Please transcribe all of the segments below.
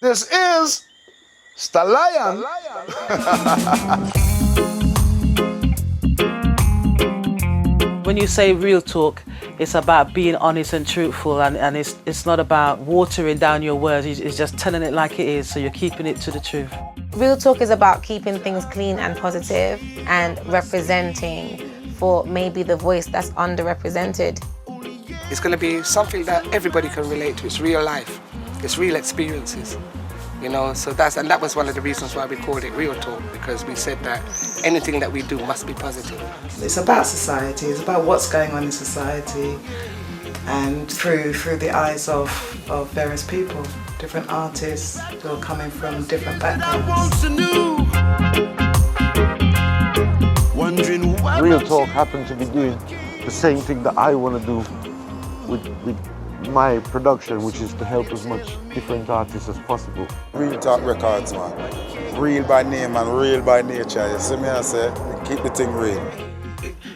This is Stallion. When you say real talk, it's about being honest and truthful, and it's not about watering down your words, it's just telling it like it is, so you're keeping it to the truth. Real talk is about keeping things clean and positive and representing for maybe the voice that's underrepresented. It's going to be something that everybody can relate to. It's real life. It's real experiences. You know, so that was one of the reasons why we called it Real Talk, because we said that anything that we do must be positive. It's about society, it's about what's going on in society, and through the eyes of various people, different artists who are coming from different backgrounds. Real Talk happened to be doing the same thing that I want to do with my production, which is to help as much different artists as possible. Real Talk Records, man. Real by name and real by nature. You see me, I say, keep the thing real.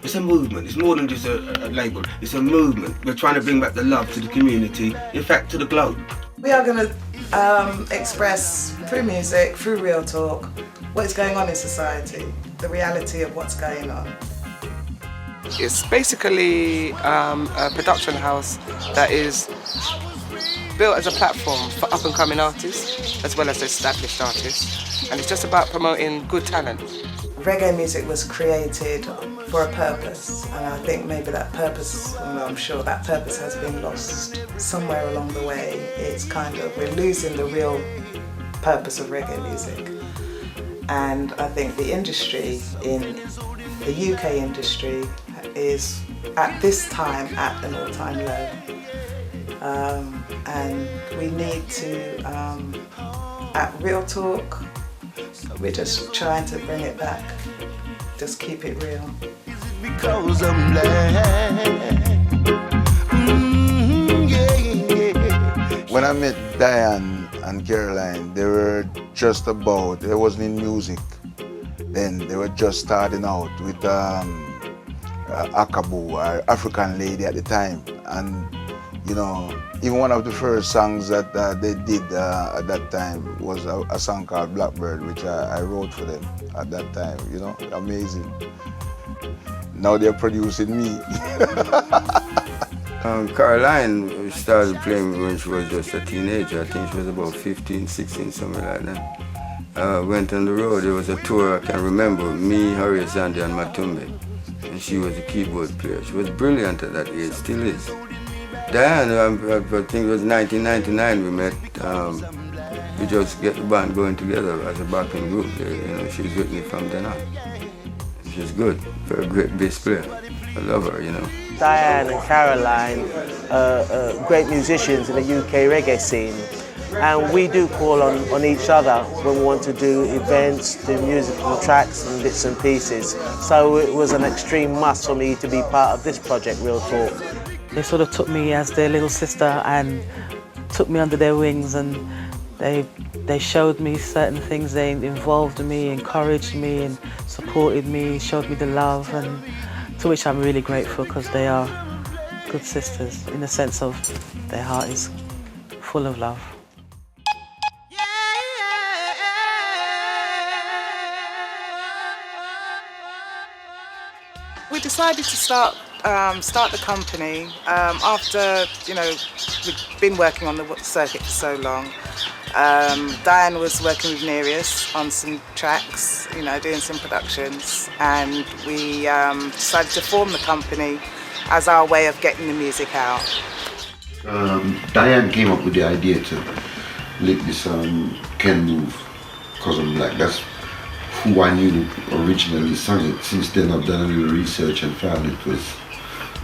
It's a movement. It's more than just a label. It's a movement. We're trying to bring back the love to the community, in fact, to the globe. We are going to express through music, through Real Talk, what is going on in society, the reality of what's going on. It's basically a production house that is built as a platform for up-and-coming artists as well as established artists, and it's just about promoting good talent. Reggae music was created for a purpose, and I think maybe that purpose, well, I'm sure that purpose has been lost somewhere along the way. It's kind of, we're losing the real purpose of reggae music. And I think the industry, in the UK industry, is at this time at an all-time low. And we need to, at Real Talk, we're just trying to bring it back, just keep it real. Because I'm black. When I met Diane and Caroline, they were just about, they wasn't in music then, they were just starting out with Akabu, our African lady at the time. And you know, even one of the first songs that they did at that time was a song called Blackbird, which I wrote for them at that time, you know, amazing. Now they're producing me. Caroline started playing when she was just a teenager. I think she was about 15, 16, something like that. Went on the road, there was a tour, I can remember, me, Harry, Sandy and Matumbe. And she was a keyboard player. She was brilliant at that age, still is. Diane, I think it was 1999 we met. We just get the band going together as a backing group. You know, she's with me from then on. She's good, very great bass player. I love her, you know. Diane and Caroline are great musicians in the UK reggae scene, and we do call on each other when we want to do events, do musical tracks and bits and pieces. So it was an extreme must for me to be part of this project, Real Talk. They sort of took me as their little sister and took me under their wings, and they showed me certain things. They involved me, encouraged me and supported me, showed me the love, and to which I'm really grateful, because they are good sisters in the sense of their heart is full of love. We decided to start the company after, you know, we'd been working on the circuit for so long. Diane was working with Nereus on some tracks, you know, doing some productions, and we decided to form the company as our way of getting the music out. Diane came up with the idea to lick this Ken move, Cos I'm Black. That's who I knew originally sang it. Since then I've done a little research and found it was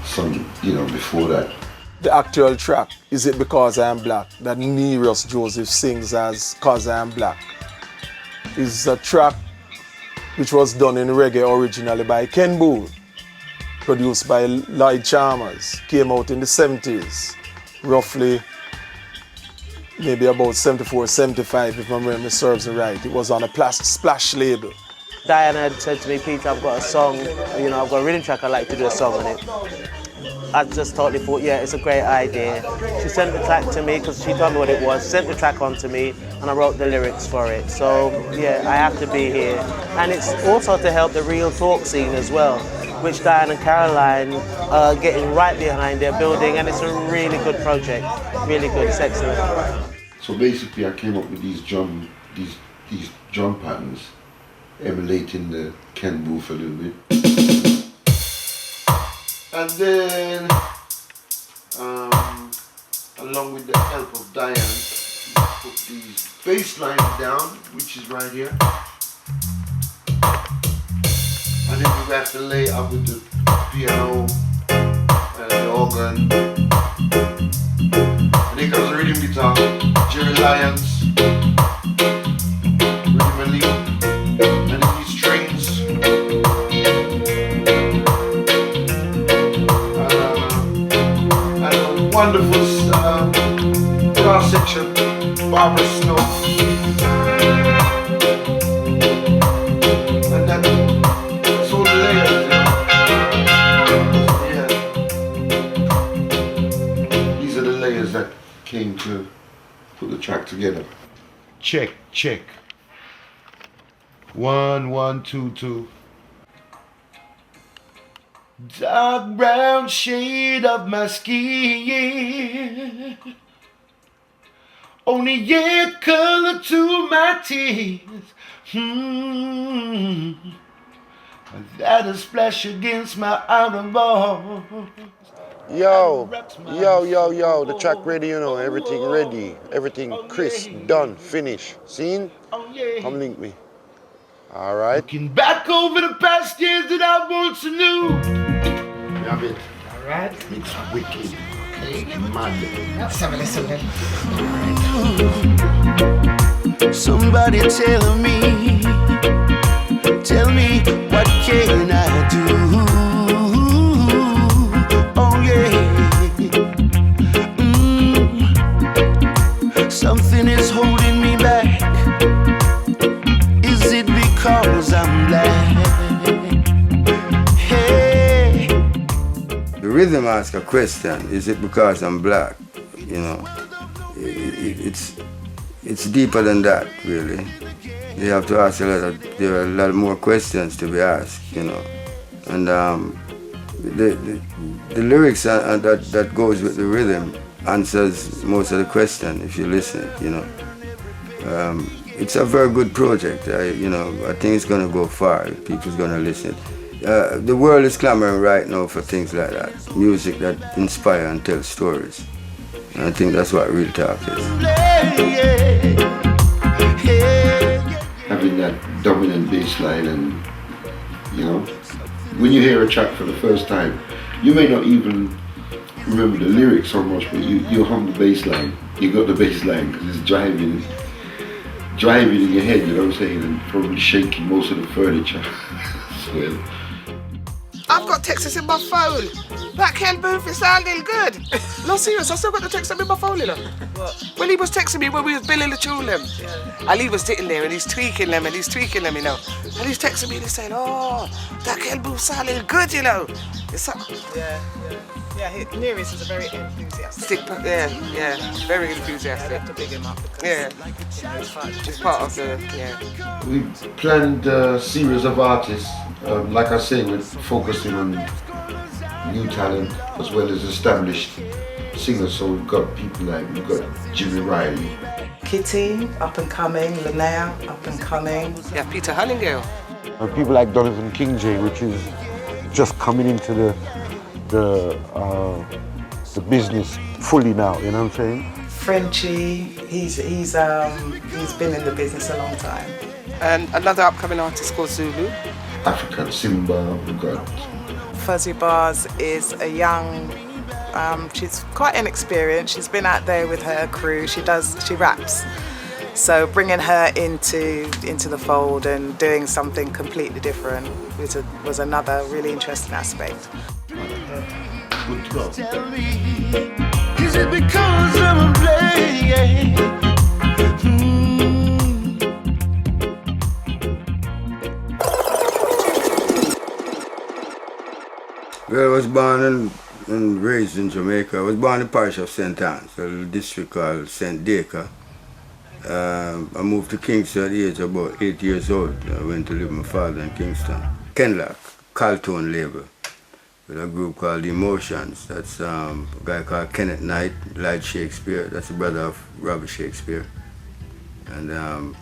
some, you know, before that. The actual track, Is It Because I Am Black, that Nereus Joseph sings as Cos I Am Black, is a track which was done in reggae originally by Ken Boone, produced by Lloyd Chalmers, came out in the 70s, roughly maybe about 74, 75 if my memory serves me right. It was on a Splash label. Diane had said to me, Peter, I've got a song, you know, I've got a rhythm track, I'd like to do a song on it. I just totally thought, yeah, it's a great idea. She sent the track to me because she told me what it was, sent the track on to me, and I wrote the lyrics for it. So yeah, I have to be here. And it's also to help the real talk scene as well, which Diane and Caroline are getting right behind. They're building, and it's a really good project. Really good, it's excellent. So basically I came up with these drum patterns, emulating the Ken Booth a little bit. And then, along with the help of Diane, put these bass lines down, which is right here. And then we have to lay up with the piano and the organ. And then comes the rhythm guitar, Jerry Lyons, rhythm and lead, and then these strings. Wonderful cross section, Barbara Snow. And that's all the layers. Yeah. These are the layers that came to put the track together. Check, check. 1, 1, 2, 2. Dark brown shade of my skin, only yet color to my tears. That a splash against my outer walls. Yo, the track ready, you know, everything ready, everything crisp, done, finished. Seen? Come link me. All right. Looking back over the past years that I once knew. Have it. All right. It's wicked. Okay, mad. Let's have a listen then. Somebody tell me what can I do? Oh yeah. Something is holding me back. Is it because I'm black? Hey. The rhythm asks a question, is it because I'm black? You know, it's deeper than that, really. You have to ask there are a lot more questions to be asked, you know. And the lyrics that goes with the rhythm answers most of the question if you listen, you know. It's a very good project. I think it's going to go far. People's going to listen. The world is clamoring right now for things like that. Music that inspire and tell stories. And I think that's what real talk is. Having that dominant bass line, and you know, when you hear a track for the first time, you may not even remember the lyrics so much, but you hum the bass line. You got the bass line because it's driving in your head, you know what I'm saying, and probably shaking most of the furniture. So, I've got texts in my phone. That Ken Booth is sounding good. No, serious, I still got the text in my phone, you know. What? When he was texting me when we was billing the tune them. Yeah. And he was sitting there and he's tweaking them, you know. And he's texting me and he's saying, oh, that Ken Booth sounding good, you know. Yeah, Nearest is a very enthusiastic. Yeah, very enthusiastic. I have to big him up because it's part of the, We planned a series of artists. Like I say, we're focusing on new talent as well as established singers. So we've got people like, Jimmy Riley. Kitty, up and coming. Linnea, up and coming. Yeah, Peter Hallingale. People like Donovan King J, which is just coming into the business fully now, you know what I'm saying? Frenchie, he's been in the business a long time. And another upcoming artist called Zulu. African Simba, we've got. Fuzzy Bars is a young, she's quite inexperienced. She's been out there with her crew. She raps. So bringing her into the fold and doing something completely different was another really interesting aspect. Good to go. Tell me, is it because I'm playing? Well, I was born in and raised in Jamaica. I was born in the parish of St. Anne's, a little district called St. Dacre. I moved to Kingston at the age of about 8 years old. I went to live with my father in Kingston. Kenlock, Carlton label, with a group called Emotions. That's a guy called Kenneth Knight, Light Shakespeare. That's the brother of Robert Shakespeare. And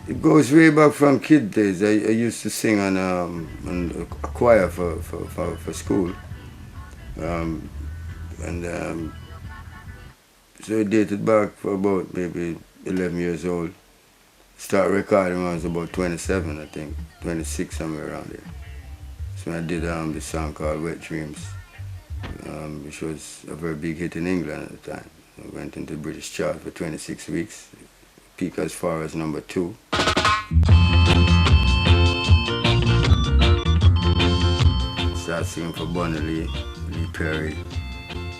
it goes way back from kid days. I used to sing on a choir for school. So it dated back for about maybe 11 years old. Start recording when I was about 27, I think, 26, somewhere around there. So when I did this song called Wet Dreams, which was a very big hit in England at the time. I went into the British chart for 26 weeks, peaked as far as number 2. Started singing for Bunny Lee Perry,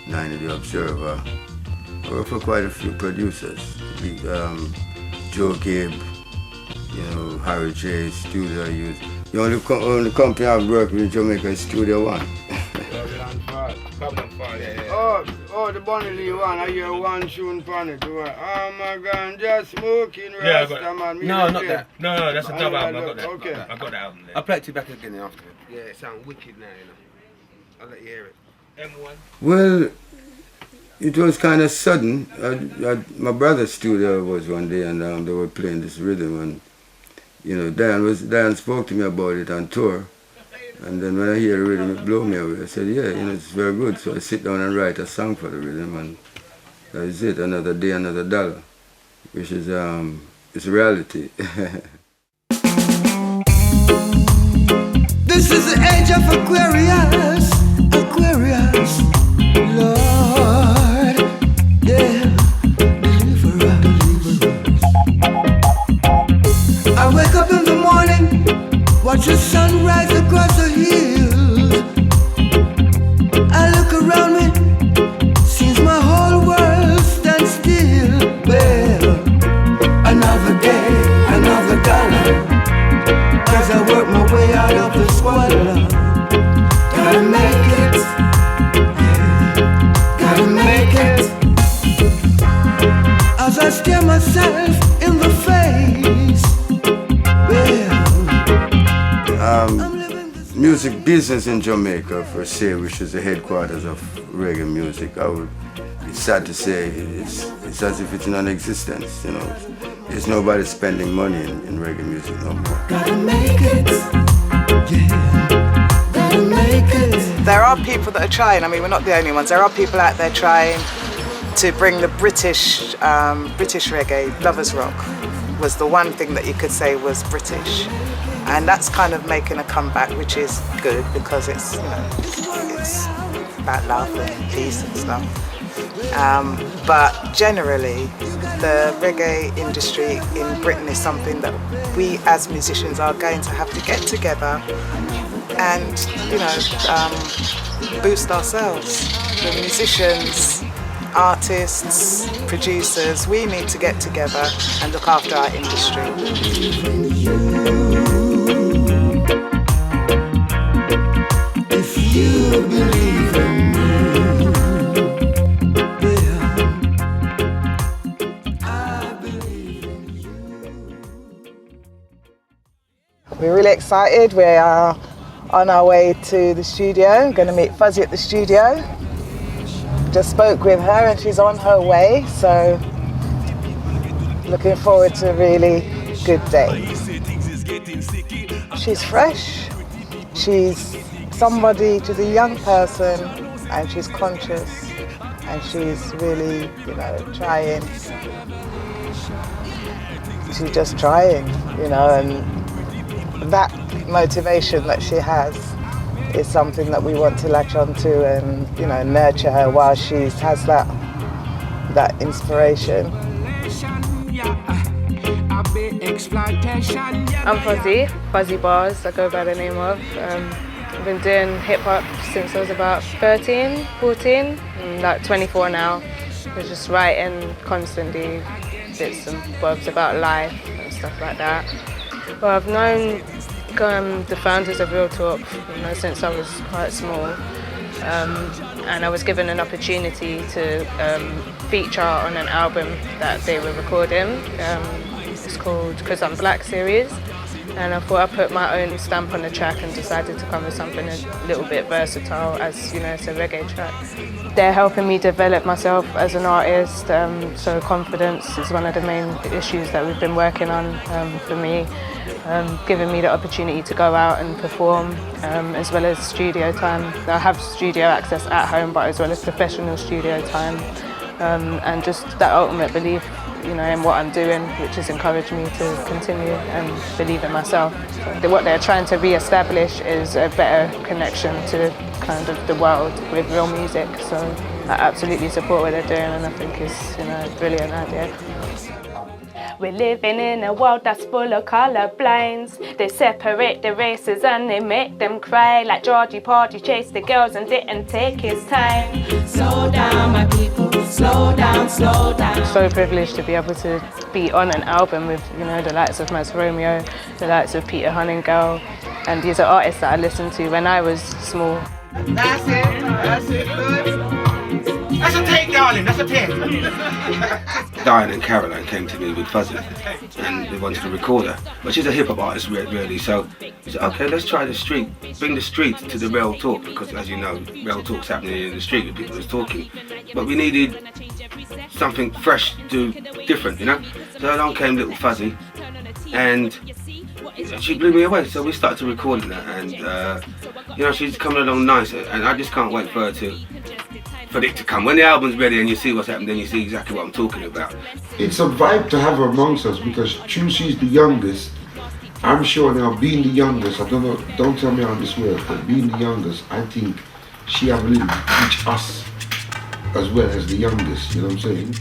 Nine of the Observer. I worked for quite a few producers. Joe Gibb, Harry J, Studio Youth. The only company I've worked with in Jamaica is Studio One. Oh, the Bunny Lee one, I hear one tune on it. Oh my God, just smoking Rasta, man. No, not that. No, that's a dub album. I got that. Okay. I got that album there. I'll play it to you back again after. Yeah, it sounds wicked now, I'll let you hear it. M1. Well, it was kind of sudden. My brother's studio was one day, and they were playing this rhythm, and Diane spoke to me about it on tour, and then when I hear the rhythm, it blew me away. I said, yeah, it's very good. So I sit down and write a song for the rhythm, and that is it. Another day, another dollar, which is it's reality. This is the age of Aquarius, Lord, yeah, deliver us. I wake up in the morning, watch the sun rise across the hills. I look around me, seems my whole world stands still. Well, another day, another dollar, 'cause I work my way out of the squalor. Gotta make it, yeah, gotta make it. As I stare myself in the face, music business in Jamaica, per se, which is the headquarters of reggae music, it's sad to say, it's as if it's non-existent, There's nobody spending money in reggae music no more. Gotta make it, yeah, gotta make it. There are people that are trying. I mean, we're not the only ones. There are people out there trying to bring the British reggae. Lovers Rock was the one thing that you could say was British, and that's kind of making a comeback, which is good because it's it's about love and peace and stuff. But generally, the reggae industry in Britain is something that we as musicians are going to have to get together and boost ourselves. The musicians, artists, producers, we need to get together and look after our industry. If you believe in me. We're really excited. We are on our way to the studio. I'm going to meet Fuzzy at the studio. Just spoke with her and she's on her way, so looking forward to a really good day. She's fresh, she's somebody, she's a young person, and she's conscious, and she's really, trying. She's just trying, and that motivation that she has is something that we want to latch onto and nurture her while she has that inspiration. I'm Fuzzy Bars, I go by the name of. I've been doing hip hop since I was about 13, 14, I'm like 24 now. I was just writing constantly bits and bobs about life and stuff like that. Well, I've known the founders of Real Talk since I was quite small. and I was given an opportunity to feature on an album that they were recording. It's called Cos I'm Black Series, and I thought I'd put my own stamp on the track and decided to come with something a little bit versatile, as you know, it's a reggae track. They're helping me develop myself as an artist, so confidence is one of the main issues that we've been working on for me. Giving me the opportunity to go out and perform, as well as studio time. I have studio access at home, but as well as professional studio time, and just that ultimate belief, you know, in what I'm doing, which has encouraged me to continue and believe in myself. So what they're trying to re-establish is a better connection to kind of the world with real music. So I absolutely support what they're doing, and I think it's, you know, a brilliant idea. We're living in a world that's full of colour blinds. They separate the races and they make them cry. Like Georgie Porgy chased the girls and didn't take his time. Slow down, my people, slow down, slow down. I'm so privileged to be able to be on an album with, you know, the likes of Max Romeo, the likes of Peter Honeygirl, and these are artists that I listened to when I was small. That's it, good. That's a take, darling, that's a take. Diane and Caroline came to me with Fuzzy and they wanted to record her. But she's a hip hop artist really, so we said, okay, let's try the street, bring the street to the real talk, because as you know, real talk's happening in the street with people who's talking. But we needed something fresh, different, you know? So along came Little Fuzzy and she blew me away, so we started to recording that, and you know, she's coming along nice, and I just can't wait for it to come. When the album's ready and you see what's happened, then you see exactly what I'm talking about. It's a vibe to have her amongst us, because true, she's the youngest. I'm sure now, being the youngest, I don't know, don't tell me how this works, but being the youngest, I think she have a little to teach us as well as the youngest, you know what I'm saying?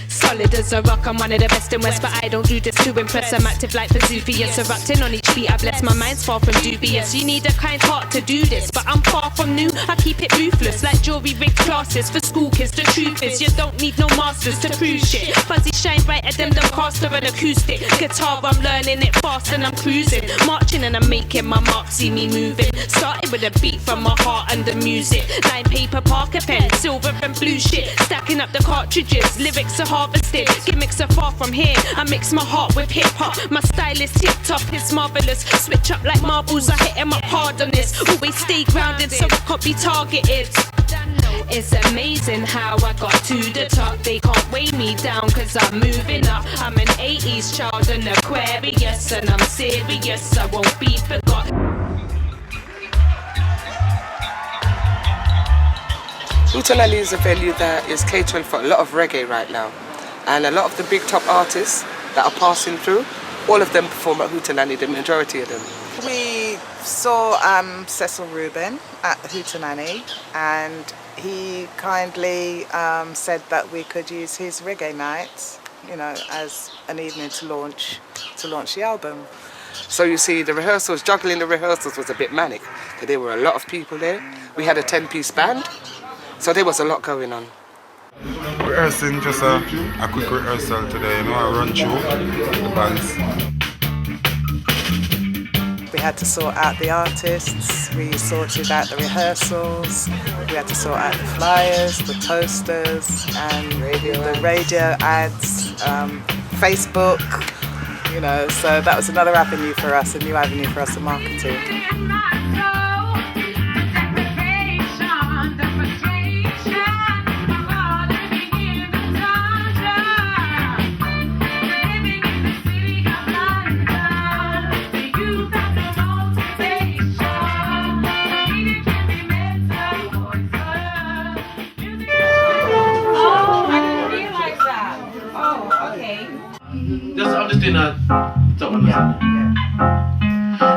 Solid as a rock, I'm one of the best in West, but I don't do this to impress. I'm active like Vesuvius, erupting on each beat. I bless, my mind's far from dubious. You need a kind heart to do this, but I'm far from new. I keep it ruthless, like jewelry rigged classes for school kids. The truth is, you don't need no masters to prove shit. Fuzzy shine brighter than the caster and acoustic guitar. I'm learning it fast and I'm cruising, marching and I'm making my mark. See me moving, started with a beat from my heart and the music. 9 paper, Parker pen, silver and blue shit. Stacking up the cartridges, lyrics are harvested. Gimmicks are far from here. I mix my heart with hip hop. My style is tip top, it's marvelous. Switch up like marbles, I hit 'em up hard on this. Always stay grounded so I can't be targeted. It's amazing how I got to the top. They can't weigh me down cause I'm moving up. I'm an 80s child, an Aquarius, and I'm serious, I won't be forgotten. Hootenanny is a venue that is catering for a lot of reggae right now. And a lot of the big top artists that are passing through, all of them perform at Hootenanny, the majority of them. We saw Cecil Rubin at Hootenanny, and he kindly said that we could use his reggae nights, you know, as an evening to launch the album. So you see, the rehearsals, juggling the rehearsals was a bit manic. There were a lot of people there. We had a 10-piece band, so there was a lot going on. Rehearsing, just a quick rehearsal today, you know, I run through the bands. We had to sort out the artists, we sorted out the rehearsals, we had to sort out the flyers, the posters, and the radio ads, Facebook, you know, so that was another avenue for us, a new avenue for us to market to. I'm just doing a top one.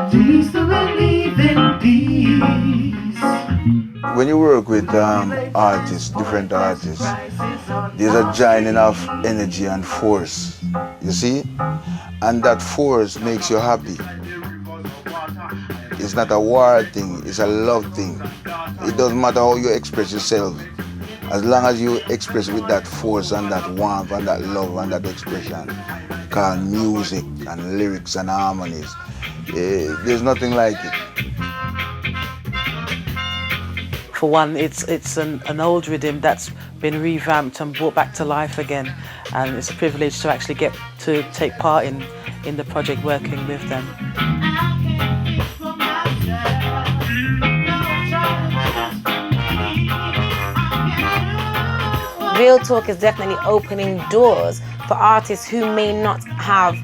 Do you still believe in peace? When you work with artists, different artists, there's a joining of energy and force, you see? And that force makes you happy. It's not a war thing, it's a love thing. It doesn't matter how you express yourself. As long as you express with that force and that warmth and that love and that expression called music and lyrics and harmonies, there's nothing like it. for one, it's an old rhythm that's been revamped and brought back to life again, and it's a privilege to actually get to take part in the project working with them. Real Talk is definitely opening doors for artists who may not have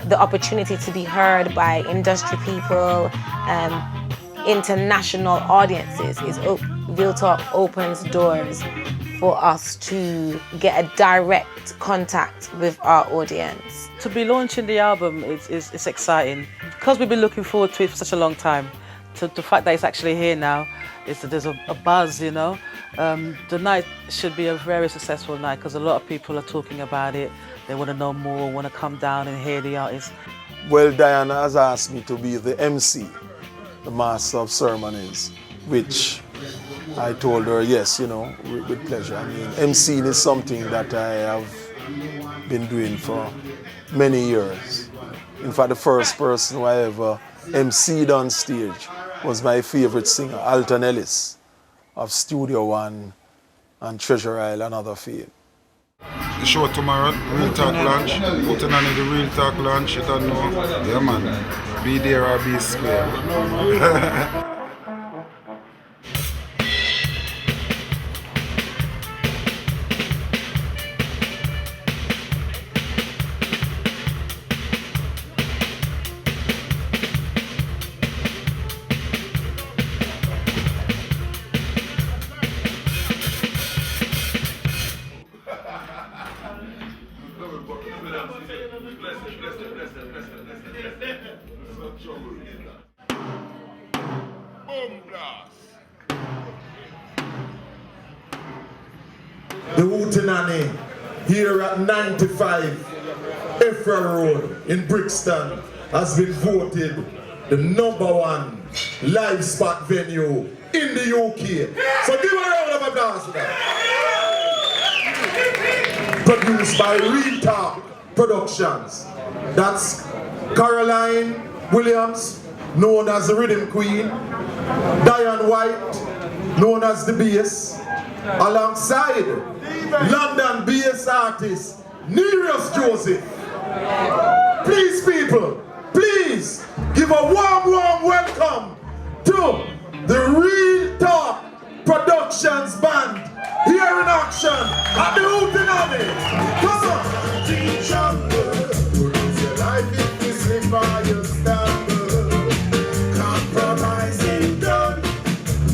the opportunity to be heard by industry people, international audiences. Real Talk opens doors for us to get a direct contact with our audience. To be launching the album is exciting because we've been looking forward to it for such a long time. The fact that it's actually here now, there's a buzz, you know. The night should be a very successful night because a lot of people are talking about it. They want to know more, want to come down and hear the artists. Well, Diane has asked me to be the MC, the Master of Ceremonies, which I told her yes, you know, with pleasure. I mean, MCing is something that I have been doing for many years. In fact, the first person who I ever MC'd on stage was my favorite singer, Alton Ellis, of Studio One and Treasure Isle and other field. The show tomorrow, Real Talk launch. Putting on the Real Talk launch, you don't know. Yeah, man. Be there or be square. The Hootenanny here at 95 Efra Road in Brixton has been voted the #1 live spot venue in the UK. So give a round of applause for that. Produced by Real Talk Productions. That's Caroline Williams, known as the Rhythm Queen, Diane White, known as the Bass, alongside London-based artist Nereus Joseph. Please, people, please give a warm welcome to the Real Talk Productions Band here in action at the Hootenanny. Come on! Compromising done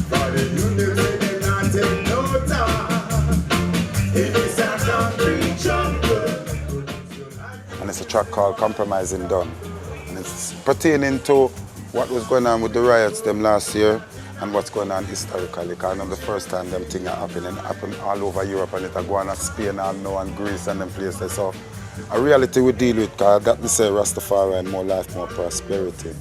for the unit they not take no time. It is a concrete jungle. And it's a track called Compromising Done. And it's pertaining to what was going on with the riots them last year and what's going on historically. Because the first time them things are happening, it happened all over Europe and it are going on Spain and now and Greece and them places. So a reality we deal with, because I got to say Rastafari and more life, more prosperity.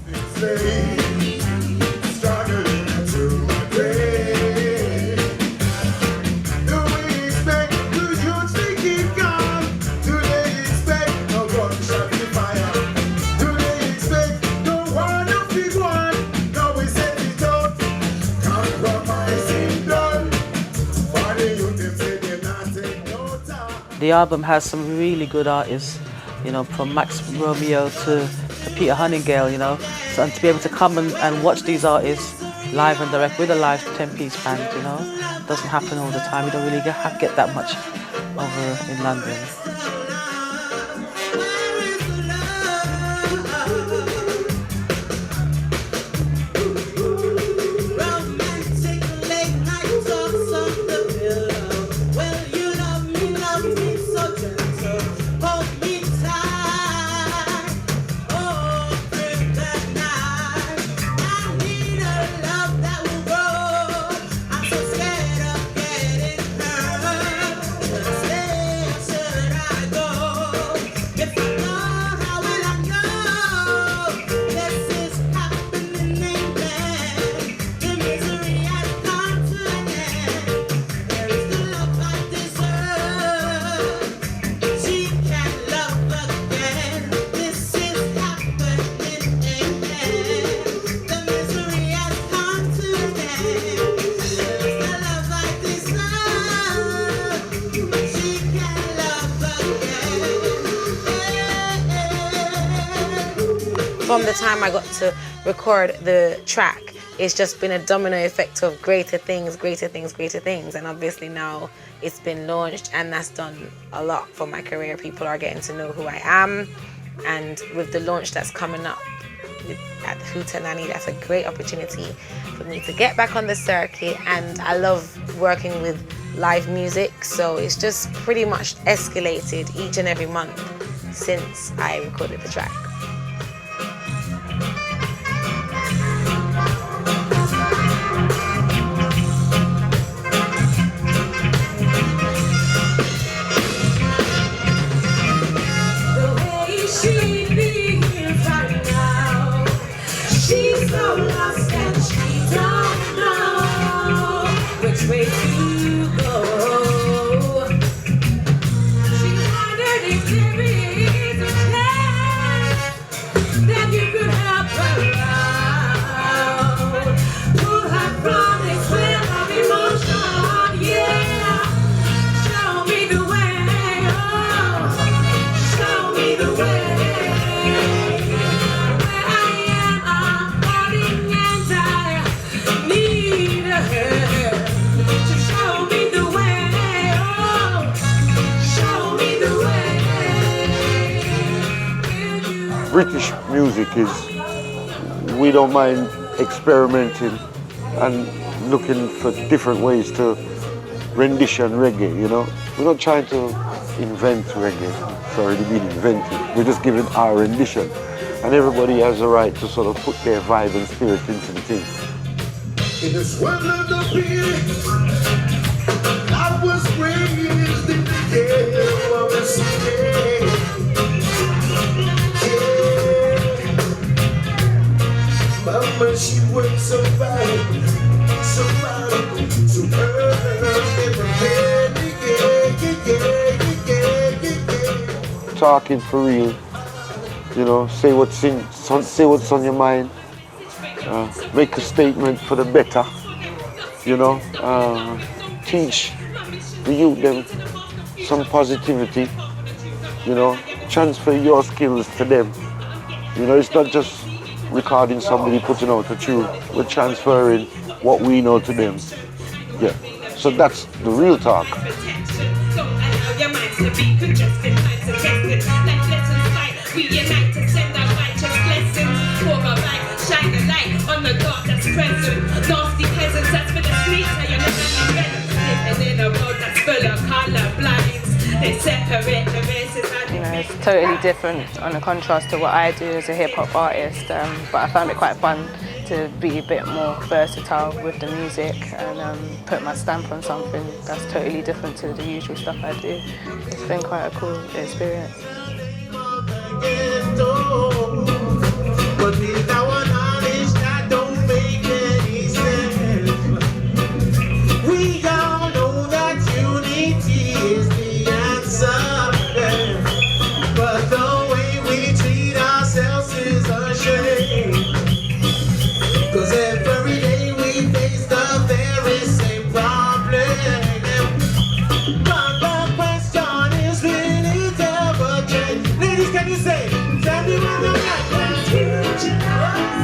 The album has some really good artists, you know, from Max Romeo to Peter Honeygale, you know. So, and to be able to come and watch these artists live and direct with a live 10-piece band, you know, doesn't happen all the time. You don't really get that much over in London. from the time I got to record the track, it's just been a domino effect of greater things, greater things, greater things. And obviously now it's been launched, and that's done a lot for my career. People are getting to know who I am. And with the launch that's coming up at the Hootenanny, that's a great opportunity for me to get back on the circuit. And I love working with live music, so it's just pretty much escalated each and every month since I recorded the track. She's so lost and she don't know which way to go. She wondered if there is a chance that you could help her out. Pull her from this well of emotion, yeah. Show me the way, oh. Show me the way. British music is, we don't mind experimenting and looking for different ways to rendition reggae, you know. We're not trying to invent reggae, it's already been invented. We're just giving our rendition. And everybody has a right to sort of put their vibe and spirit into the thing. In this world of the beat, I was raised in the ghetto of the city. Mama, she worked so hard to earn every Talking for real, you know, say what's on your mind, make a statement for the better, you know, teach the youth them some positivity, you know, transfer your skills to them. You know, it's not just recording somebody putting out a tune, we're transferring what we know to them. Yeah, so that's the real talk. You know, it's totally different on a contrast to what I do as a hip-hop artist, but I found it quite fun to be a bit more versatile with the music and put my stamp on something that's totally different to the usual stuff I do. It's been quite a cool experience. We all know that unity is the answer, but the way we treat ourselves is a shame. 'Cause every day we face the very same problem. But the question is, will it ever change? Ladies, can you say, tell me when the black man's future lies?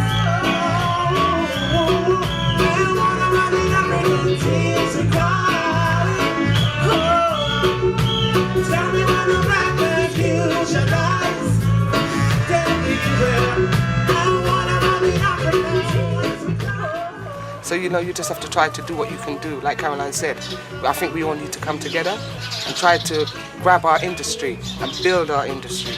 Tears are crying. Oh, tell me when the black man's future lies. Tell me where. And what about the Africans? So, you know, you just have to try to do what you can do. Like Caroline said, I think we all need to come together and try to grab our industry and build our industry.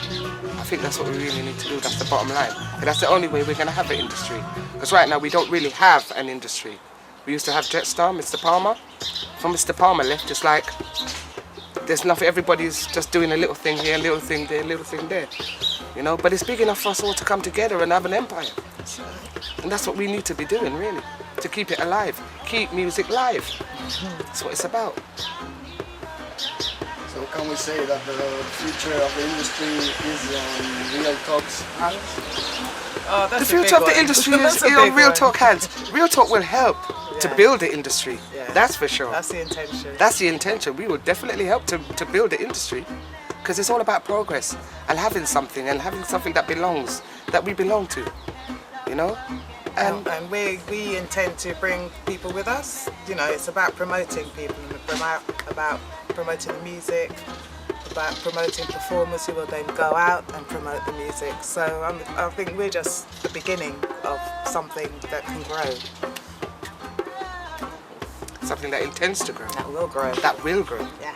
I think that's what we really need to do. That's the bottom line. And that's the only way we're going to have an industry. Because right now we don't really have an industry. We used to have Jetstar, Mr. Palmer. From Mr. Palmer left, it's like there's nothing. Everybody's just doing a little thing here, a little thing there, a little thing there. You know, but it's big enough for us all to come together and have an empire. And that's what we need to be doing, really, to keep it alive, keep music live. That's what it's about. So can we say that the future of the industry is Real Talk's hands? The future of the industry is in Real Talk hands. Real Talk will help to build the industry. That's for sure. That's the intention. That's the intention. We will definitely help to build the industry, because it's all about progress and having something that belongs that we belong to, you know? And we intend to bring people with us. You know, it's about promoting people and about promoting the music, about promoting performers who will then go out and promote the music. So I think we're just the beginning of something that can grow. Something that intends to grow. That will grow. That will grow. Yeah.